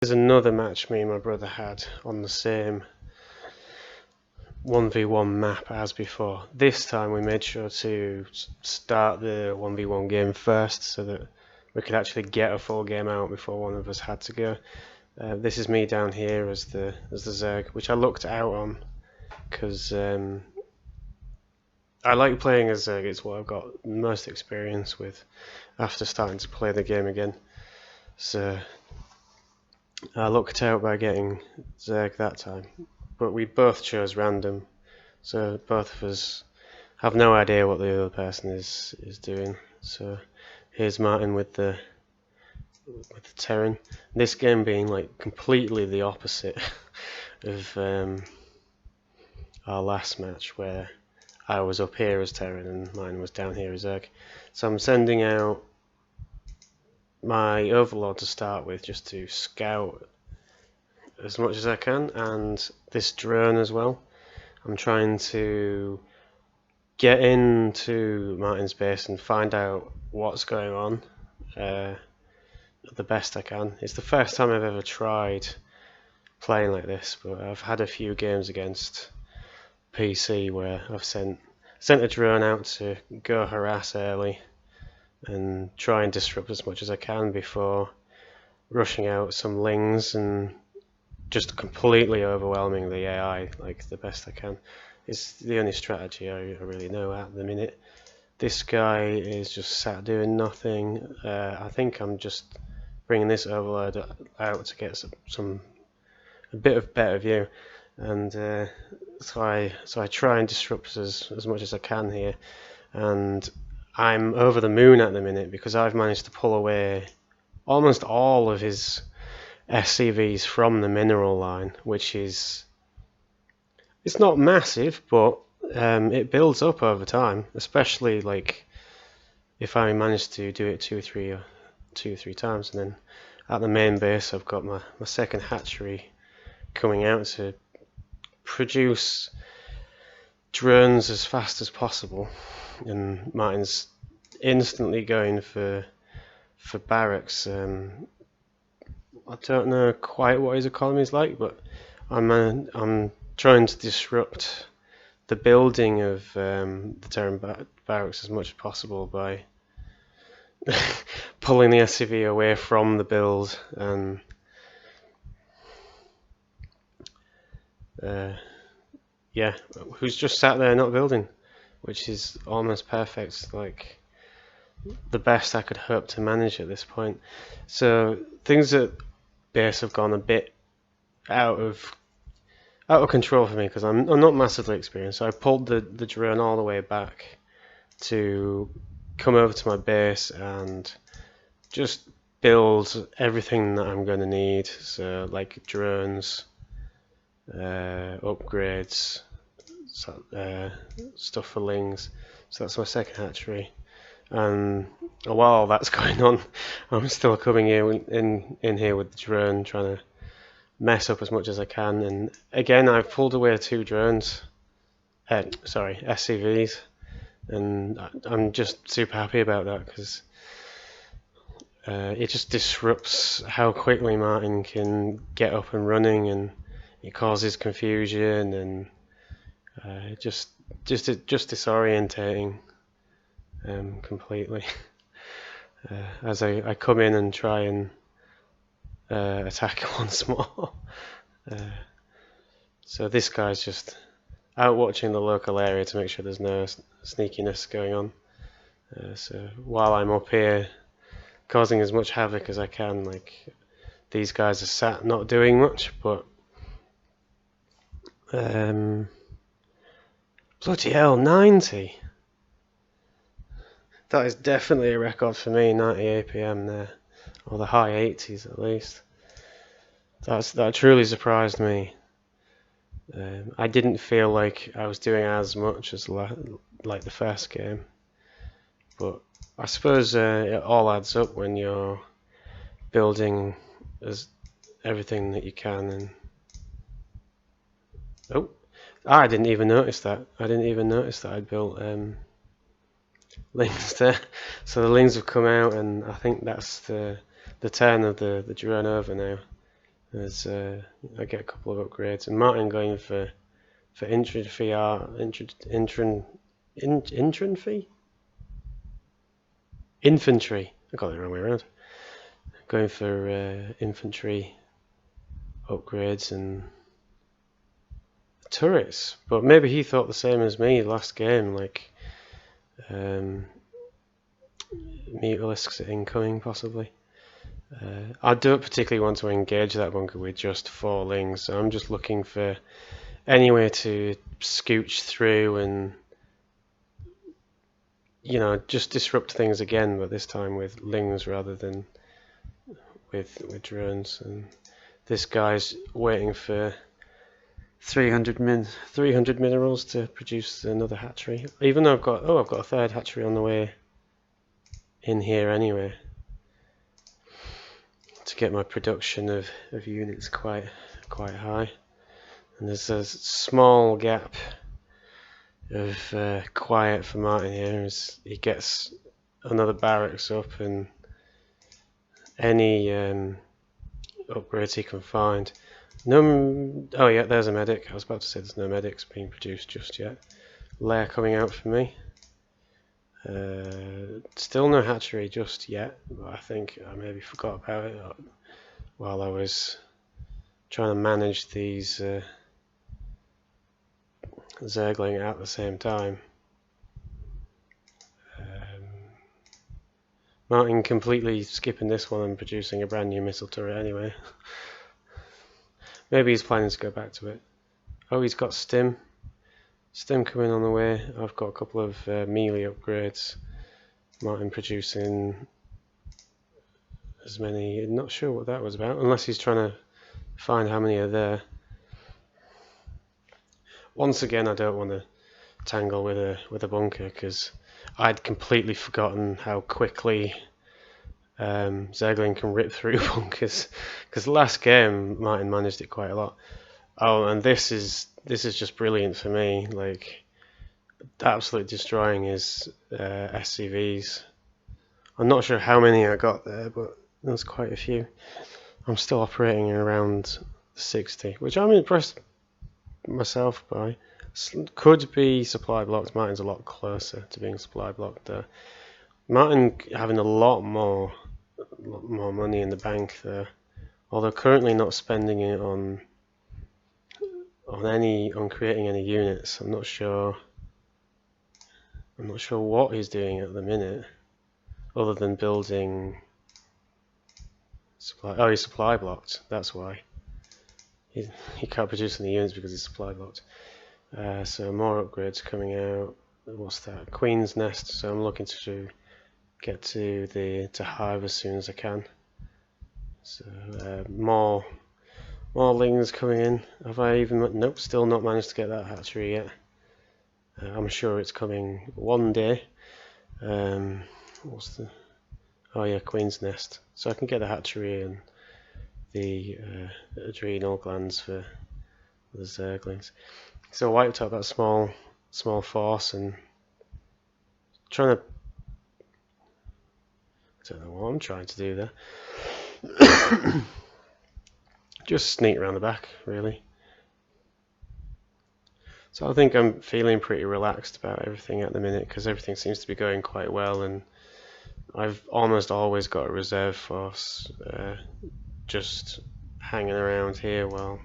There's another match me and my brother had on the same 1v1 map as before. This time we made sure to start the 1v1 game first so that we could actually get a full game out before one of us had to go. This is me down here as the Zerg, which I looked out on because I like playing as Zerg. It's what I've got most experience with after starting to play the game again. So I looked out by getting Zerg that time, but we both chose random, so both of us have no idea what the other person is doing. So here's Martin with the Terran. This game being like completely the opposite of our last match, where I was up here as Terran and mine was down here as Zerg. So I'm sending out my Overlord to start with, just to scout as much as I can, and this drone as well. I'm trying to get into Martin's base and find out what's going on the best I can. It's the first time I've ever tried playing like this, but I've had a few games against PC where I've sent a drone out to go harass early and try and disrupt as much as I can before rushing out some lings and just completely overwhelming the AI like the best I can. It's the only strategy I really know at the minute. This guy is just sat doing nothing. I think I'm just bringing this overload out to get a bit of better view, and so I try and disrupt as much as I can here, and I'm over the moon at the minute because I've managed to pull away almost all of his SCVs from the mineral line, which is, it's not massive, but it builds up over time, especially like if I manage to do it two or three times. And then at the main base I've got my second hatchery coming out to produce drones as fast as possible, and Martin's instantly going for barracks. I don't know quite what his economy is like, but I'm trying to disrupt the building of the Terran barracks as much as possible by pulling the SCV away from the build, and yeah, who's just sat there not building, which is almost perfect, like the best I could hope to manage at this point. So things at base have gone a bit out of control for me because I'm not massively experienced. So I pulled the drone all the way back to come over to my base and just build everything that I'm going to need. So like drones, upgrades, stuff for lings. So that's my second hatchery. And while that's going on, I'm still coming in here with the drone, trying to mess up as much as I can. And again, I've pulled away 2 drones, SCVs, and I'm just super happy about that because it just disrupts how quickly Martin can get up and running, and it causes confusion, and just disorientating completely as I come in and try and attack once more. So this guy's just out watching the local area to make sure there's no sneakiness going on. So while I'm up here causing as much havoc as I can, like these guys are sat not doing much, but bloody hell, 90! That is definitely a record for me, 90 APM there, or the high 80s at least. That truly surprised me. I didn't feel like I was doing as much as like the first game, but I suppose it all adds up when you're building as everything that you can. And I didn't even notice that. I'd built lings there. So the lings have come out, and I think that's the turn of the drone over now. There's I get a couple of upgrades, and Martin going for infantry infantry. I got it the wrong way around. Going for infantry upgrades and turrets, but maybe he thought the same as me last game, like mutalisks are incoming possibly. I don't particularly want to engage that bunker with just 4 lings, so I'm just looking for any way to scooch through and, you know, just disrupt things again, but this time with lings rather than with drones. And this guy's waiting for 300 minerals to produce another hatchery. Even though I've got a 3rd hatchery on the way in here anyway, to get my production of units quite high. And there's a small gap of quiet for Martin here as he gets another barracks up and any upgrades he can find. No, oh yeah, there's a medic. I was about to say there's no medics being produced just yet. Lair coming out for me. Still no hatchery just yet, but I think I maybe forgot about it while I was trying to manage these Zergling at the same time. Martin completely skipping this one and producing a brand new missile turret anyway. Maybe he's planning to go back to it. Oh, he's got stim. Stim coming on the way. I've got a couple of melee upgrades. Martin producing as many. Not sure what that was about, unless he's trying to find how many are there. Once again, I don't want to tangle with a bunker because I'd completely forgotten how quickly Zergling can rip through bunkers. Because last game Martin managed it quite a lot. Oh, and this is just brilliant for me. Like, absolutely destroying his SCVs. I'm not sure how many I got there, but there's quite a few. I'm still operating around 60, which I'm impressed myself by. Could be supply blocked. Martin's a lot closer to being supply blocked there. Martin having a lot more money in the bank there, although currently not spending it on creating any units. I'm not sure what he's doing at the minute, other than building supply. Oh, he's supply blocked. That's why he can't produce any units because he's supply blocked. So more upgrades coming out. What's that? Queen's Nest. So I'm looking to get to Hive as soon as I can. So more lings coming in. Have I even? Nope, still not managed to get that hatchery yet. I'm sure it's coming one day. What's the? Oh yeah, Queen's Nest. So I can get the hatchery and the adrenal glands for the Zerglings. So I wiped out that small force and trying to. I don't know what I'm trying to do there. Just sneak around the back, really. So I think I'm feeling pretty relaxed about everything at the minute because everything seems to be going quite well, and I've almost always got a reserve force just hanging around here while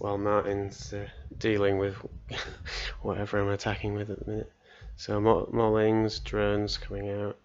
Martin's dealing with whatever I'm attacking with at the minute. So more lings, drones coming out.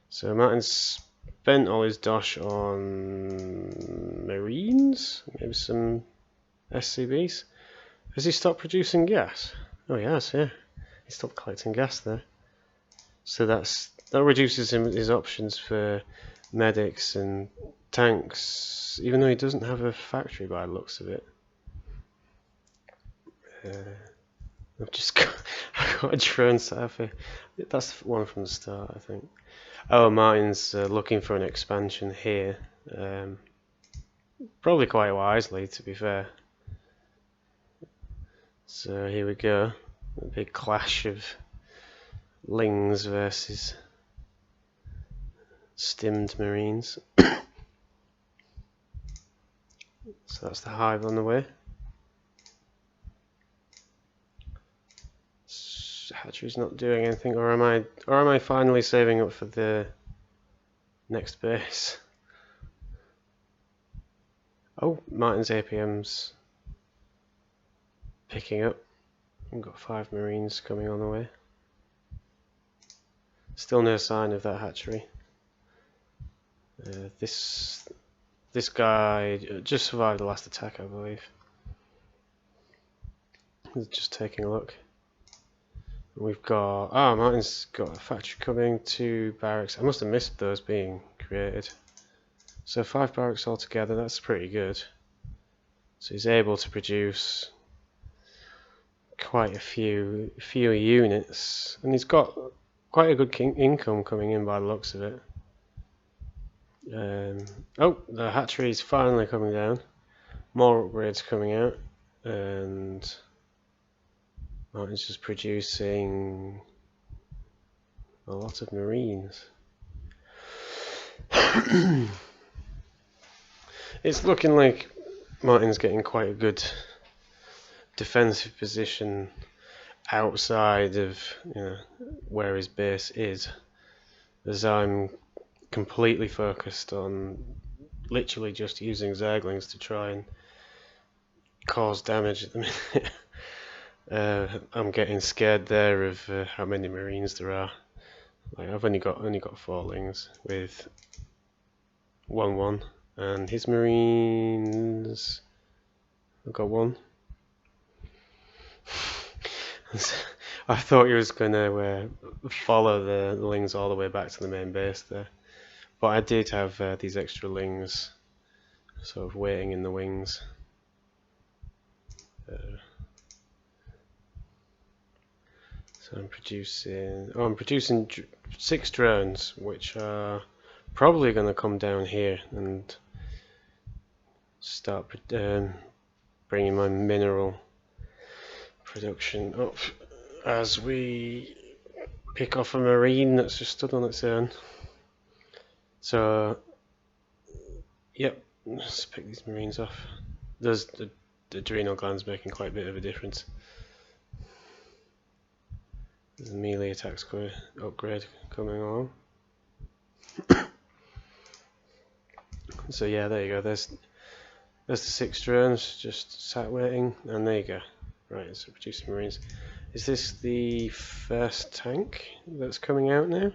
So Martin's spent all his dosh on Marines, maybe some SCBs. Has he stopped producing gas? Oh, he has, yeah. He stopped collecting gas there. So that reduces his options for medics and tanks, even though he doesn't have a factory by the looks of it. I've just got a drone set up here. That's one from the start, I think. Oh, Martin's looking for an expansion here. Probably quite wisely, to be fair. So here we go. A big clash of lings versus stimmed marines. So that's the hive on the way. Hatchery's not doing anything, or am I finally saving up for the next base? Oh, Martin's APM's picking up. We've got 5 marines coming on the way. Still no sign of that hatchery. This guy just survived the last attack, I believe. Just taking a look. We've got Martin's got a factory coming, 2 barracks. I must have missed those being created. So 5 barracks altogether. That's pretty good. So he's able to produce quite a few units, and he's got quite a good income coming in by the looks of it. Oh, the hatchery is finally coming down. More upgrades coming out, and Martin's just producing a lot of marines. It's looking like Martin's getting quite a good defensive position outside of where his base is, as I'm completely focused on literally just using Zerglings to try and cause damage at the minute. I'm getting scared there of how many marines there are. Like, I've only got 4 lings with 1-1, and his marines, I've got 1. I thought he was going to follow the lings all the way back to the main base there, but I did have these extra lings sort of waiting in the wings. So I'm producing 6 drones, which are probably going to come down here and start bringing my mineral production up as we pick off a marine that's just stood on its own. So, yep, let's pick these marines off. There's the adrenal gland's making quite a bit of a difference. There's a melee attack square upgrade coming along. So yeah, there you go. There's the 6 drones just sat waiting, and there you go. Right, so producing marines. Is this the first tank that's coming out now?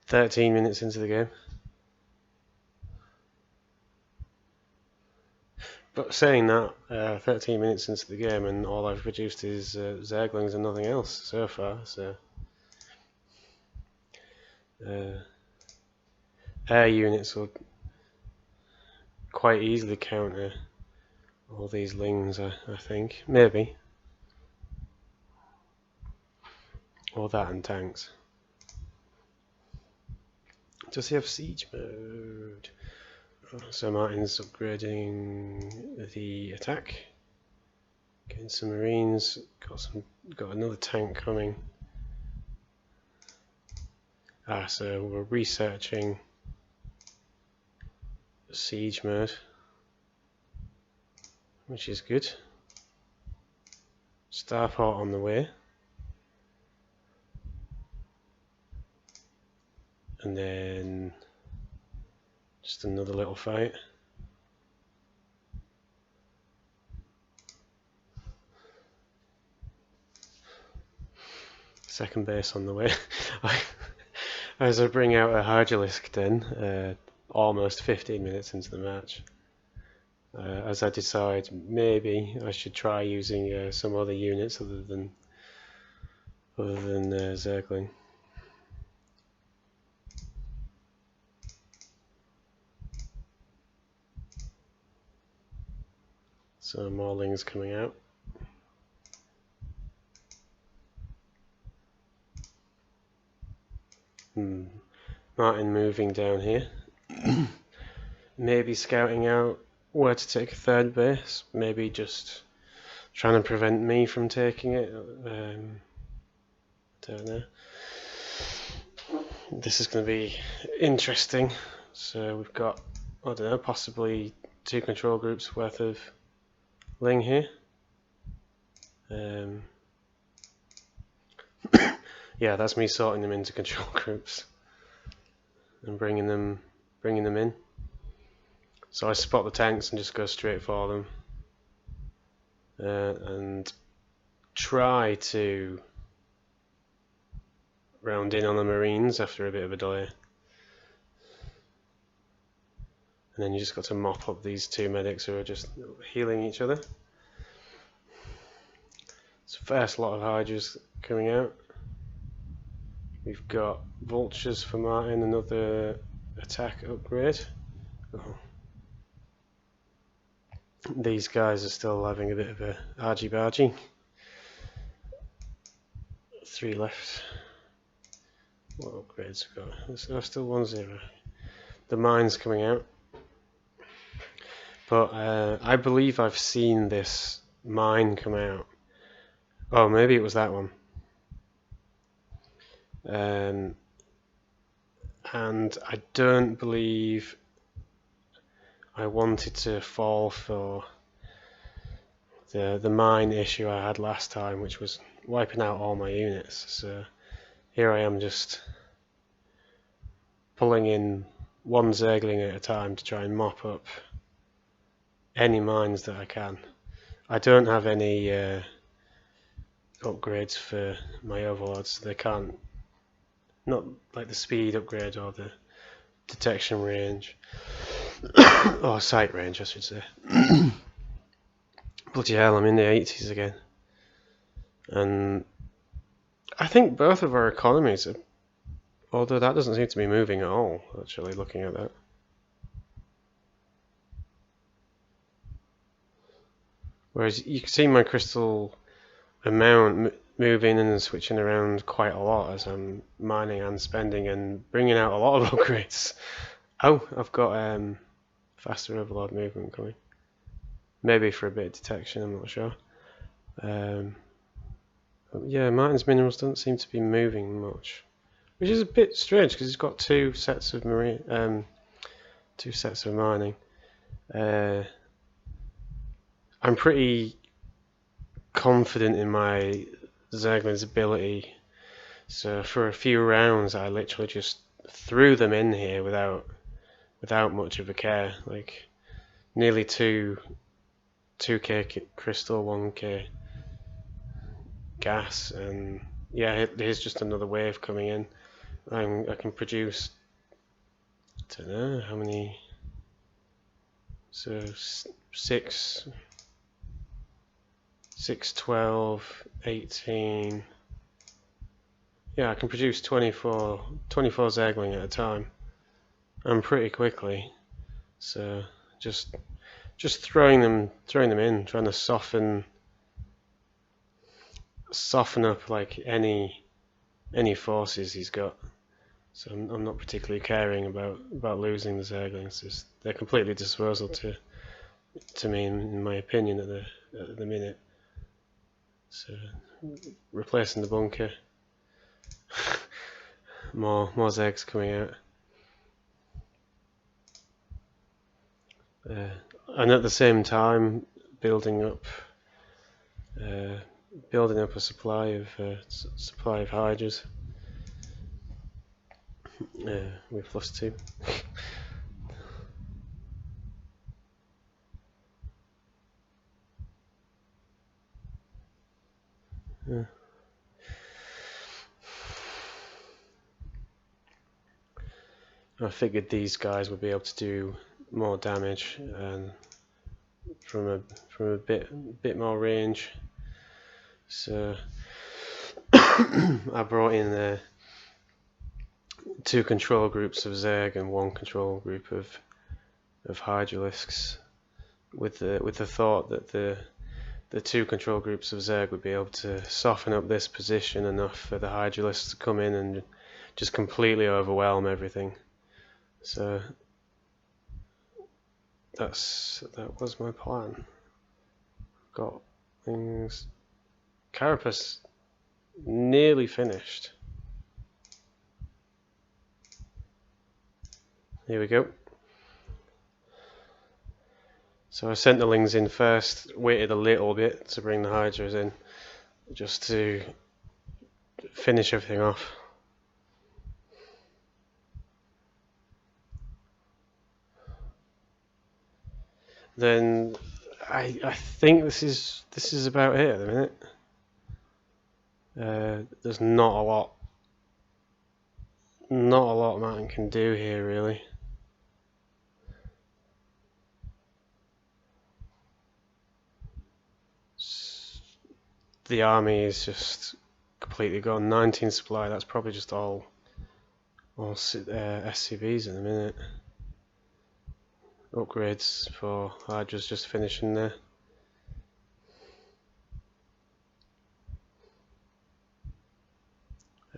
13 minutes into the game. But saying that, 13 minutes into the game, and all I've produced is Zerglings and nothing else so far. So air units will quite easily counter all these lings, I think. Maybe. Or that and tanks. Does he have siege mode? So Martin's upgrading the attack. Getting some marines. Got another tank coming. So we're researching siege mode, which is good. Starport on the way. And then just another little fight. Second base on the way. As I bring out a Harjalisk then, almost 15 minutes into the match, as I decide maybe I should try using some other units other than Zergling. So more lings coming out. Martin moving down here. Maybe scouting out where to take a third base. Maybe just trying to prevent me from taking it. Don't know. This is going to be interesting. So we've got, I don't know, possibly 2 control groups worth of Ling here. Yeah, that's me sorting them into control groups and bringing them in. So I spot the tanks and just go straight for them, and try to round in on the Marines after a bit of a delay. And then you just got to mop up these 2 medics who are just healing each other. It's a first lot of Hydras coming out. We've got Vultures for Martin, another attack upgrade. Oh. These guys are still having a bit of a argy-bargy. 3 left. What upgrades have got? There's still 1-0. The mine's coming out. But I believe I've seen this mine come out. Oh, maybe it was that one. And I don't believe I wanted to fall for the mine issue I had last time, which was wiping out all my units. So here I am just pulling in 1 Zergling at a time to try and mop up any mines that I can. I don't have any upgrades for my overlords. They can't, not like the speed upgrade or the detection range, or sight range I should say. Bloody hell, I'm in the 80s again. And I think both of our economies are, although that doesn't seem to be moving at all, actually, looking at that. Whereas you can see my crystal amount moving and switching around quite a lot as I'm mining and spending and bringing out a lot of upgrades. Oh, I've got faster overlord movement coming. Maybe for a bit of detection, I'm not sure. Yeah, Martin's minerals don't seem to be moving much, which is a bit strange because he's got 2 sets of mining. I'm pretty confident in my Zergling's ability, so for a few rounds I literally just threw them in here without much of a care, like nearly 2k crystal, 1k gas, and yeah, here's just another wave coming in. I can produce, I don't know how many, so 6, 12, 18, yeah, I can produce 24 Zergling at a time, and pretty quickly. So just throwing them in, trying to soften up like any forces he's got. So I'm not particularly caring about losing the Zerglings. They're completely disposal to me, in my opinion, at the minute. So replacing the bunker, more Zergs coming out, and at the same time building up a supply of Hydras. We've lost 2. Yeah. I figured these guys would be able to do more damage and from a bit more range. So I brought in 2 control groups of Zerg and 1 control group of Hydralisks, with the thought that the 2 control groups of Zerg would be able to soften up this position enough for the Hydralisks to come in and just completely overwhelm everything. So that was my plan. Got things. Carapace nearly finished. Here we go. So I sent the lings in first, waited a little bit to bring the hydras in, just to finish everything off. Then I think this is about it at the minute. There's not a lot Martin can do here really. The army is just completely gone. 19 supply. That's probably just all SCVs in a minute. Upgrades for Hydra's just finishing there.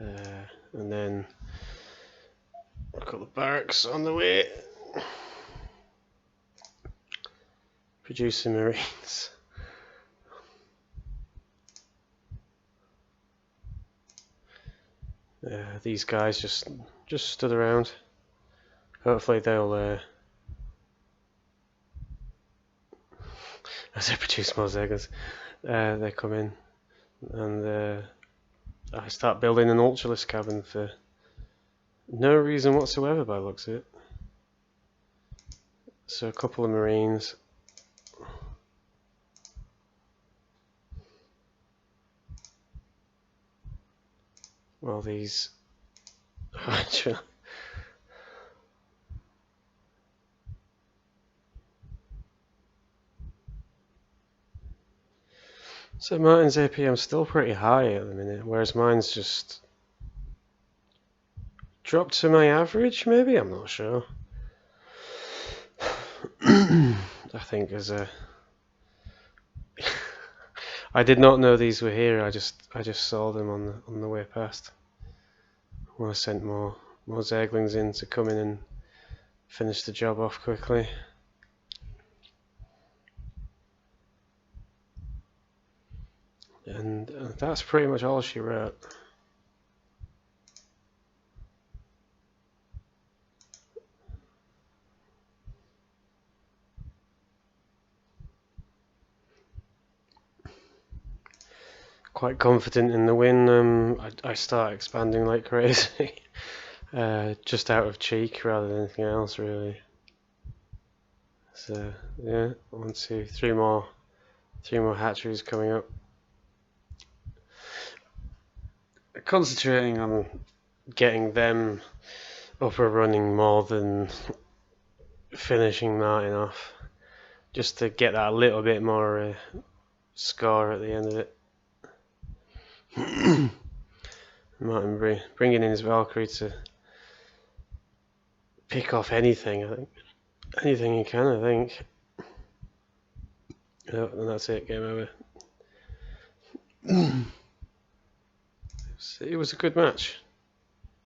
And then we've got the barracks on the way. Producing Marines. These guys just stood around. Hopefully they'll as they produce more Zegas, they come in and I start building an Ultralist cabin for no reason whatsoever by the looks of it. So a couple of Marines. Well, these Hydra. So Martin's APM's still pretty high at the minute, whereas mine's just dropped to my average, maybe? I'm not sure. I think as a I did not know these were here. I just saw them on the way past. When I sent more Zerglings in to come in and finish the job off quickly. And that's pretty much all she wrote. Quite confident in the win. I start expanding like crazy. Just out of cheek rather than anything else really. So yeah, 1, 2, 3 more hatcheries coming up. Concentrating on getting them up and running more than finishing Martin off, just to get that a little bit more score at the end of it. Martin bringing in his Valkyrie to pick off anything, I think. Anything he can, I think. Oh, and that's it, game over. It was a good match.